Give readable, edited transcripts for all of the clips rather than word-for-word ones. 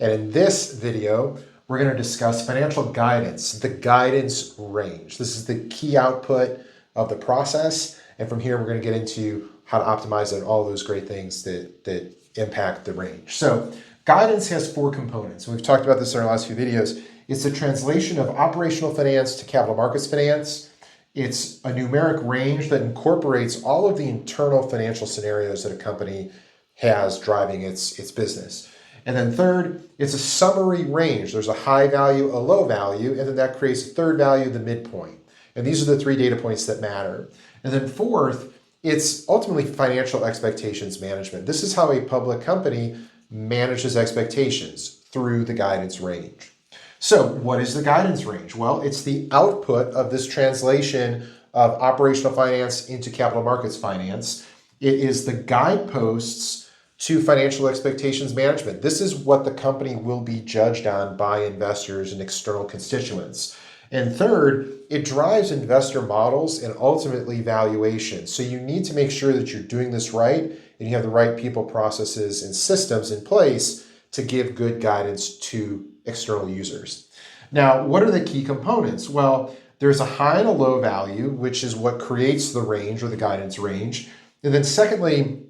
And in this video, we're going to discuss financial guidance, the guidance range. This is the key output of the process. And from here, we're going to get into how to optimize it and all those great things that impact the range. So guidance has four components. We've talked about this in our last few videos. It's the translation of operational finance to capital markets finance. It's a numeric range that incorporates all of the internal financial scenarios that a company has driving its business. And then third, it's a summary range. There's a high value, a low value, and then that creates a third value, the midpoint. And these are the three data points that matter. And then fourth, it's ultimately financial expectations management. This is how a public company manages expectations through the guidance range. So what is the guidance range? Well, it's the output of this translation of operational finance into capital markets finance. It is the guideposts to financial expectations management. This is what the company will be judged on by investors and external constituents. And third, it drives investor models and ultimately valuation. So you need to make sure that you're doing this right and you have the right people, processes, and systems in place to give good guidance to external users. Now, what are the key components? Well, there's a high and a low value, which is what creates the range or the guidance range. And then secondly,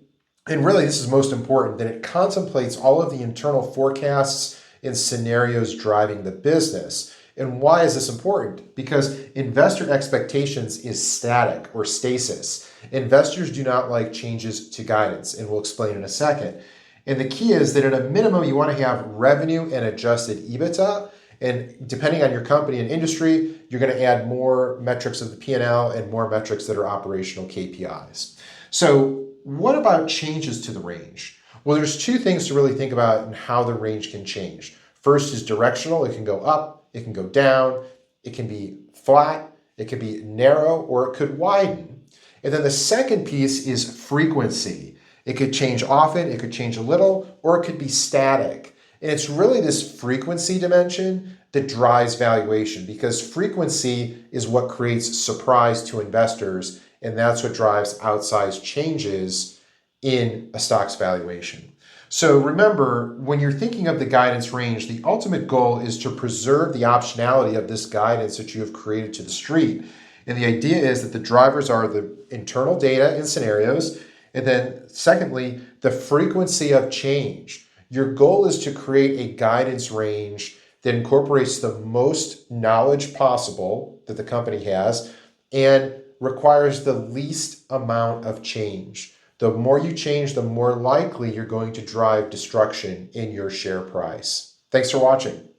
and really this is most important, that it contemplates all of the internal forecasts and scenarios driving the business. And why is this important? Because investor expectations is static or stasis. Investors do not like changes to guidance, and we'll explain in a second. And the key is that at a minimum, you want to have revenue and adjusted EBITDA. And depending on your company and industry, you're going to add more metrics of the P&L and more metrics that are operational KPIs. So what about changes to the range? Well, there's two things to really think about in how the range can change. First is directional. It can go up, it can go down, it can be flat, it can be narrow, or it could widen. And then the second piece is frequency. It could change often, it could change a little, or it could be static. And it's really this frequency dimension that drives valuation, because frequency is what creates surprise to investors, and that's what drives outsized changes in a stock's valuation. So remember, when you're thinking of the guidance range, the ultimate goal is to preserve the optionality of this guidance that you have created to the street. And the idea is that the drivers are the internal data and scenarios, and then secondly, the frequency of change. Your goal is to create a guidance range that incorporates the most knowledge possible that the company has and requires the least amount of change. The more you change, the more likely you're going to drive destruction in your share price. Thanks for watching.